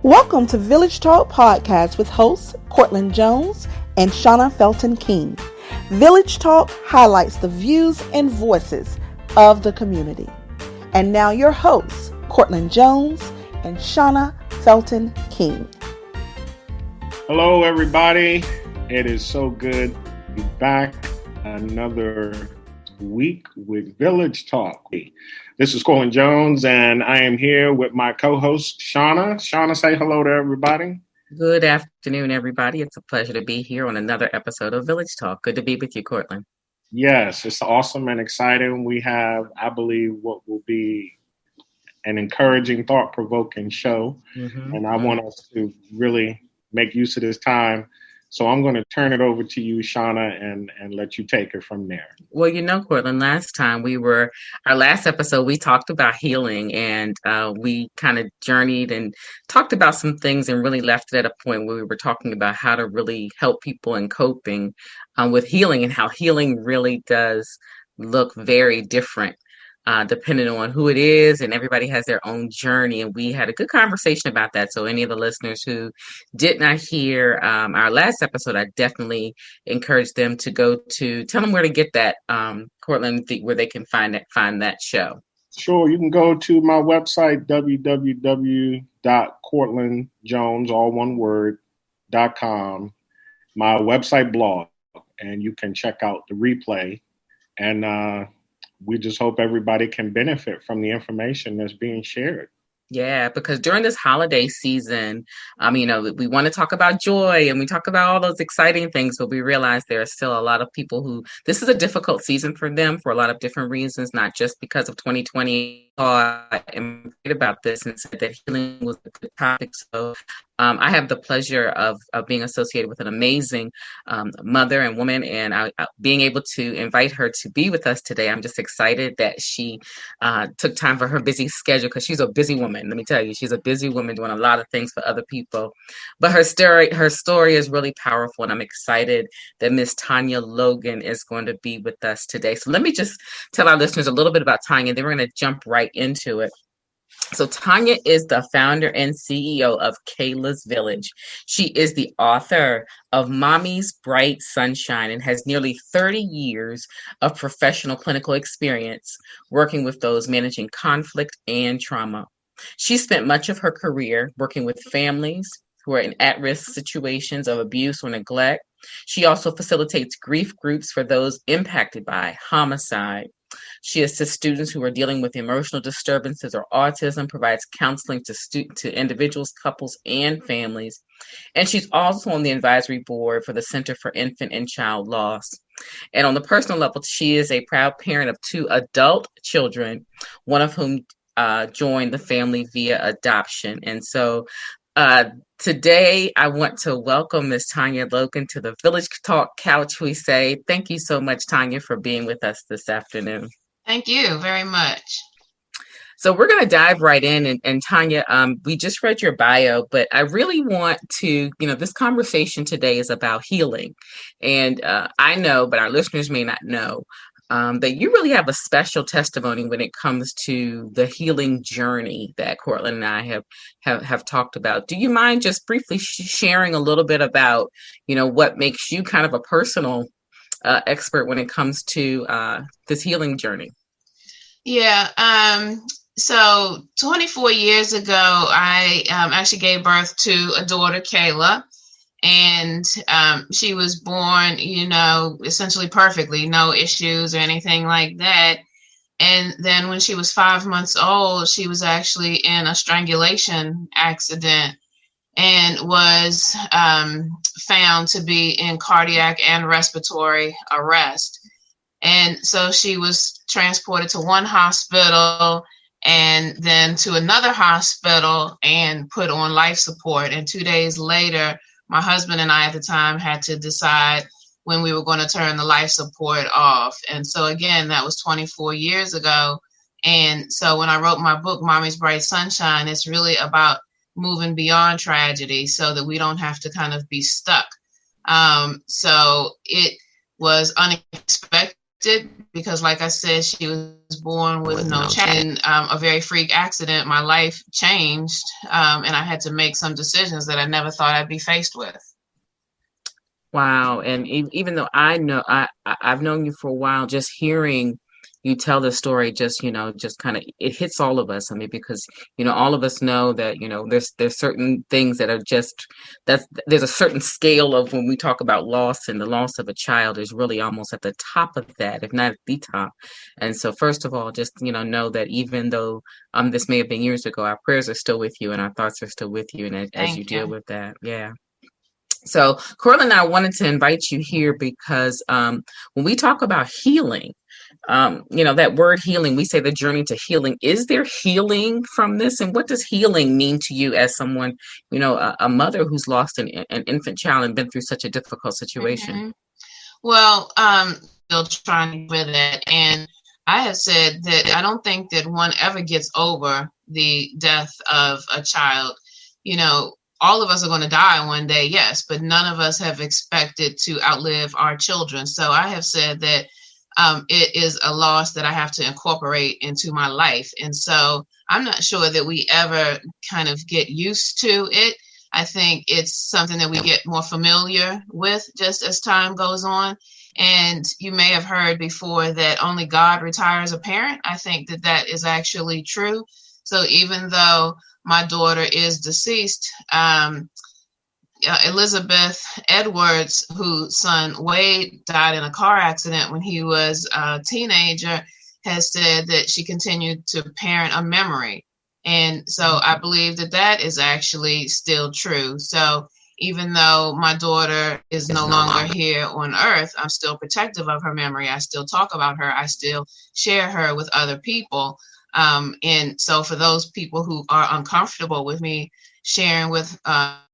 Welcome to Village Talk Podcast with hosts Courtland Jones and Shauna Felton King. Village Talk highlights the views and voices of the community. And now your hosts, Courtland Jones and Shauna Felton King. Hello, everybody. It is so good to be back another week with Village Talk. This is Courtland Jones, and I am here with my co-host, Shauna. Shauna, say hello to everybody. Good afternoon, everybody. It's a pleasure to be here on another episode of Village Talk. Good to be with you, Courtland. Yes, it's awesome and exciting. We have, I believe, what will be an encouraging, thought-provoking show, and I want us to really make use of this time. So I'm going to turn it over to you, Shauna, and let you take it from there. Well, you know, Courtland, our last episode, we talked about healing, and we kind of journeyed and talked about some things and really left it at a point where we were talking about how to really help people in coping with healing, and how healing really does look very different depending on who it is, and everybody has their own journey. And we had a good conversation about that. So any of the listeners who did not hear our last episode, I definitely encourage them to tell them where to get that, Courtland, where they can find that show. Sure. You can go to my website, www.courtlandjones, all one word, .com, my website blog, and you can check out the replay. And we just hope everybody can benefit from the information that's being shared. Yeah, because during this holiday season, we want to talk about joy and we talk about all those exciting things, but we realize there are still a lot of people who this is a difficult season for them for a lot of different reasons, not just because of 2020. And about this and said that healing was a good topic. So I have the pleasure of being associated with an amazing mother and woman, and being able to invite her to be with us today. I'm just excited that she took time for her busy schedule, because she's a busy woman. Let me tell you, she's a busy woman doing a lot of things for other people. But her story is really powerful, and I'm excited that Miss Tonya Logan is going to be with us today. So let me just tell our listeners a little bit about Tonya, and then we're going to jump right into it. So Tonya is the founder and CEO of Kayla's Village. She is the author of Mommy's Bright Sunshine and has nearly 30 years of professional clinical experience working with those managing conflict and trauma. She spent much of her career working with families who are in at-risk situations of abuse or neglect. She also facilitates grief groups for those impacted by homicide. She assists students who are dealing with emotional disturbances or autism, provides counseling to individuals, couples, and families. And she's also on the advisory board for the Center for Infant and Child Loss. And on the personal level, she is a proud parent of 2 adult children, one of whom joined the family via adoption. And so today, I want to welcome Ms. Tonya Logan to the Village Talk Couch, we say. Thank you so much, Tonya, for being with us this afternoon. Thank you very much. So we're going to dive right in. And Tonya, we just read your bio, but I really want to, this conversation today is about healing. And I know, but our listeners may not know, that you really have a special testimony when it comes to the healing journey that Courtland and I have talked about. Do you mind just briefly sharing a little bit about, what makes you kind of a personal expert when it comes to this healing journey? Yeah. So 24 years ago, I actually gave birth to a daughter, Kayla. And she was born, essentially perfectly, no issues or anything like that. And then when she was 5 months old, she was actually in a strangulation accident and was found to be in cardiac and respiratory arrest. And so she was transported to one hospital and then to another hospital and put on life support. And 2 days later, my husband and I at the time had to decide when we were going to turn the life support off. And so again, that was 24 years ago. And so when I wrote my book, Mommy's Bright Sunshine, it's really about moving beyond tragedy so that we don't have to kind of be stuck. So it was unexpected because, like I said, she was born with no child. In a very freak accident, my life changed, and I had to make some decisions that I never thought I'd be faced with. Wow. And even though I've known you for a while, just hearing you tell the story, just kind of, it hits all of us. I mean, because, all of us know that, there's certain things that are there's a certain scale of when we talk about loss, and the loss of a child is really almost at the top of that, if not at the top. And so first of all, just, know that even though this may have been years ago, our prayers are still with you and our thoughts are still with you. And as you deal with that. Yeah. So Cortland and I wanted to invite you here because when we talk about healing, that word healing, we say the journey to healing. Is there healing from this? And what does healing mean to you as someone, a mother who's lost an infant child and been through such a difficult situation? Mm-hmm. Well, still trying with it. And I have said that I don't think that one ever gets over the death of a child. All of us are going to die one day, yes, but none of us have expected to outlive our children. So I have said that it is a loss that I have to incorporate into my life. And so I'm not sure that we ever kind of get used to it. I think it's something that we get more familiar with just as time goes on. And you may have heard before that only God retires a parent. I think that is actually true. So even though my daughter is deceased, Elizabeth Edwards, whose son Wade died in a car accident when he was a teenager, has said that she continued to parent a memory. And so I believe that is actually still true. So even though my daughter is no longer here on earth, I'm still protective of her memory. I still talk about her. I still share her with other people. And so for those people who are uncomfortable with me sharing with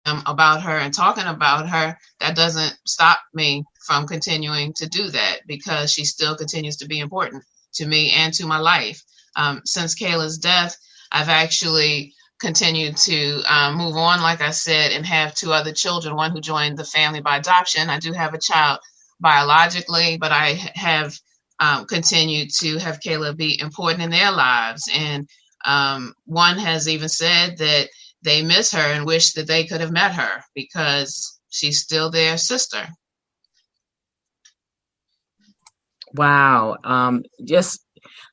about her and talking about her, that doesn't stop me from continuing to do that, because she still continues to be important to me and to my life. Since Kayla's death, I've actually continued to move on, like I said, and have two other children, one who joined the family by adoption. I do have a child biologically, but I have continued to have Kayla be important in their lives. And one has even said that they miss her and wish that they could have met her because she's still their sister. Wow. Just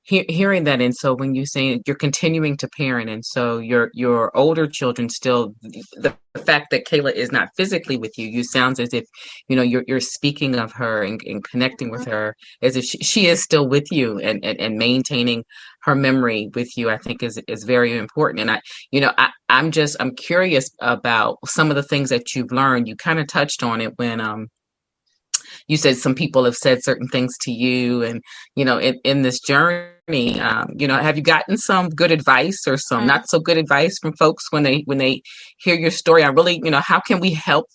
hearing that. And so when you say you're continuing to parent, and so your older children still, the fact that Kayla is not physically with you, you sounds as if, you're speaking of her and connecting with her as if she is still with you, and maintaining her memory with you, I think is very important. And I'm curious about some of the things that you've learned. You kind of touched on it when, you said some people have said certain things to you, and, in this journey, have you gotten some good advice or some not so good advice from folks when they hear your story? I really, how can we help?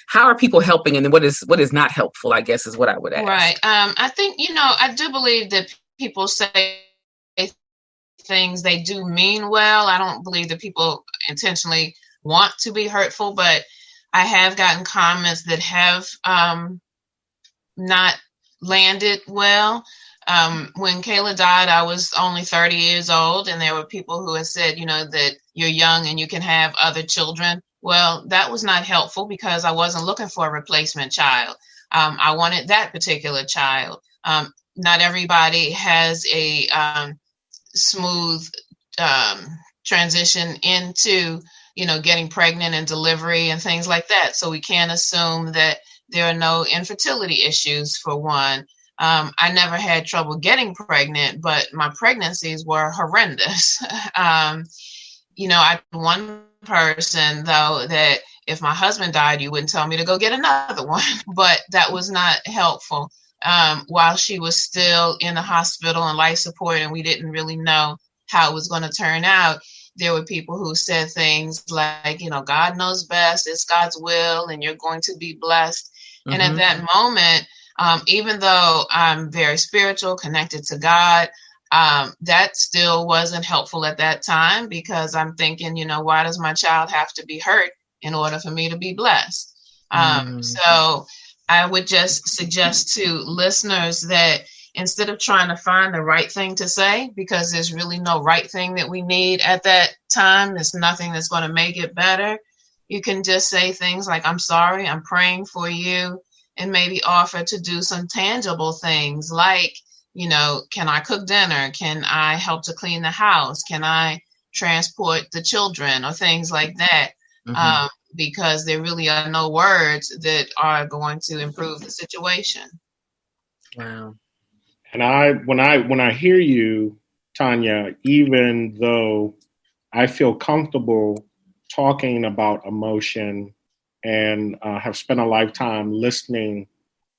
How are people helping? And then what is not helpful, I guess, is what I would ask. Right. I think, I do believe that people say things they do mean well. I don't believe that people intentionally want to be hurtful, but I have gotten comments that have not landed well. When Kayla died, I was only 30 years old, and there were people who had said, that you're young and you can have other children. Well, that was not helpful because I wasn't looking for a replacement child. I wanted that particular child. Not everybody has a smooth transition into getting pregnant and delivery and things like that. So we can't assume that there are no infertility issues, for one. I never had trouble getting pregnant, but my pregnancies were horrendous. I'm one person, though, that if my husband died, you wouldn't tell me to go get another one, but that was not helpful. While she was still in the hospital and life support, and we didn't really know how it was going to turn out, there were people who said things like, God knows best, it's God's will, and you're going to be blessed. Mm-hmm. And at that moment, even though I'm very spiritual, connected to God, that still wasn't helpful at that time, because I'm thinking, why does my child have to be hurt in order for me to be blessed? So I would just suggest to listeners that instead of trying to find the right thing to say, because there's really no right thing that we need at that time, there's nothing that's going to make it better. You can just say things like, I'm sorry, I'm praying for you, and maybe offer to do some tangible things like, can I cook dinner? Can I help to clean the house? Can I transport the children, or things like that? Mm-hmm. Because there really are no words that are going to improve the situation. Wow. And when I hear you, Tonya, even though I feel comfortable talking about emotion and have spent a lifetime listening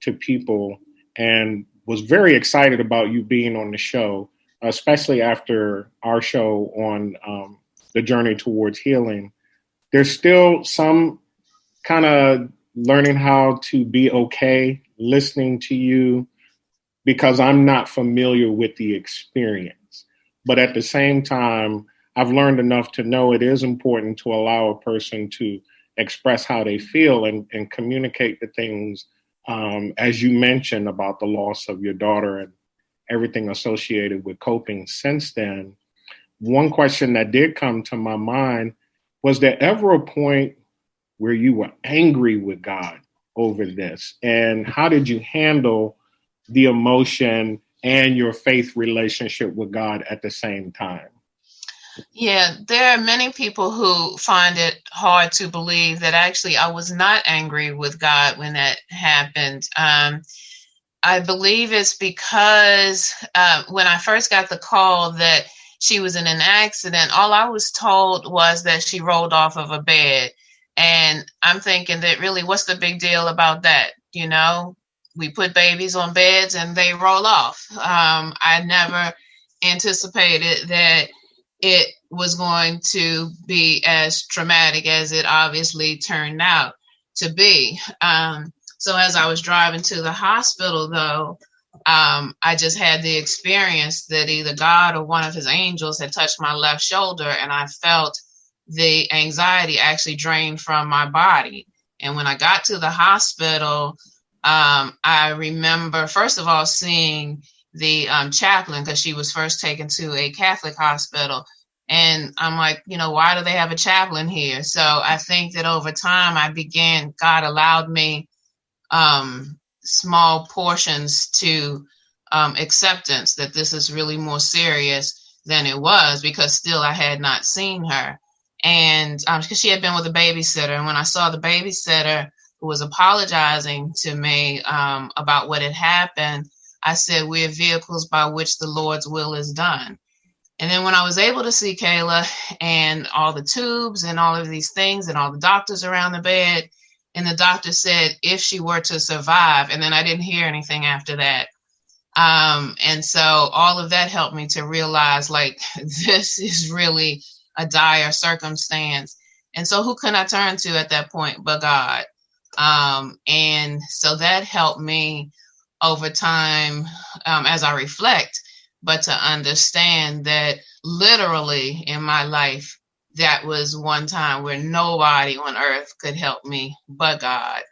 to people, and was very excited about you being on the show, especially after our show on the journey towards healing, there's still some kind of learning how to be okay listening to you, because I'm not familiar with the experience. But at the same time, I've learned enough to know it is important to allow a person to express how they feel and communicate the things, as you mentioned, about the loss of your daughter and everything associated with coping since then. One question that did come to my mind: was there ever a point where you were angry with God over this? And how did you handle the emotion and your faith relationship with God at the same time? Yeah, there are many people who find it hard to believe that actually I was not angry with God when that happened. I believe it's because when I first got the call that she was in an accident, all I was told was that she rolled off of a bed. And I'm thinking that really, what's the big deal about that? We put babies on beds and they roll off. I never anticipated that it was going to be as traumatic as it obviously turned out to be. So as I was driving to the hospital, though, I just had the experience that either God or one of his angels had touched my left shoulder, and I felt the anxiety actually drain from my body. And when I got to the hospital, I remember, first of all, seeing the chaplain, because she was first taken to a Catholic hospital. And I'm like, why do they have a chaplain here? So I think that over time God allowed me small portions to acceptance that this is really more serious than it was, because still I had not seen her. And because she had been with a babysitter. And when I saw the babysitter who was apologizing to me about what had happened, I said, we're vehicles by which the Lord's will is done. And then when I was able to see Kayla and all the tubes and all of these things and all the doctors around the bed, and the doctor said, if she were to survive, and then I didn't hear anything after that. And so all of that helped me to realize, like, this is really a dire circumstance. And so who can I turn to at that point but God? And so that helped me over time as I reflect, but to understand that literally in my life, that was one time where nobody on earth could help me but God.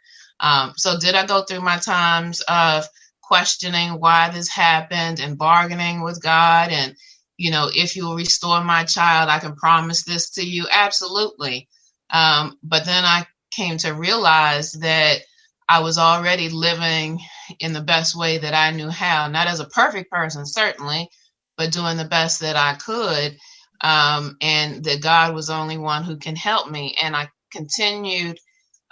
So did I go through my times of questioning why this happened and bargaining with God? And, if you will restore my child, I can promise this to you. Absolutely. But then I came to realize that I was already living in the best way that I knew how, not as a perfect person, certainly, but doing the best that I could. And that God was the only one who can help me. And I continued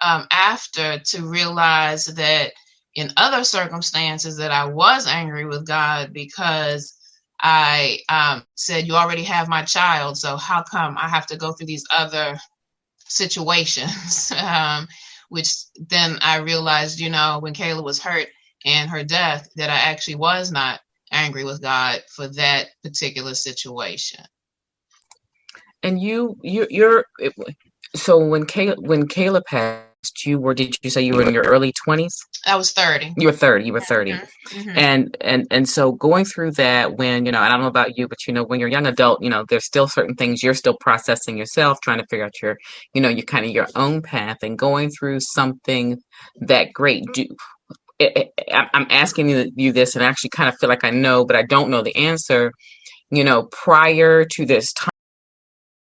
after to realize that in other circumstances that I was angry with God, because I said, you already have my child, so how come I have to go through these other situations? Which then I realized, when Kayla was hurt and her death, that I actually was not angry with God for that particular situation. And so when Kayla passed, did you say you were in your early 20s? I was 30. You were 30. Mm-hmm. And so going through that, when, and I don't know about you, but, when you're a young adult, there's still certain things you're still processing yourself, trying to figure out your kind of your own path, and going through something that great. I'm asking you this, and I actually kind of feel like I know, but I don't know the answer. Prior to this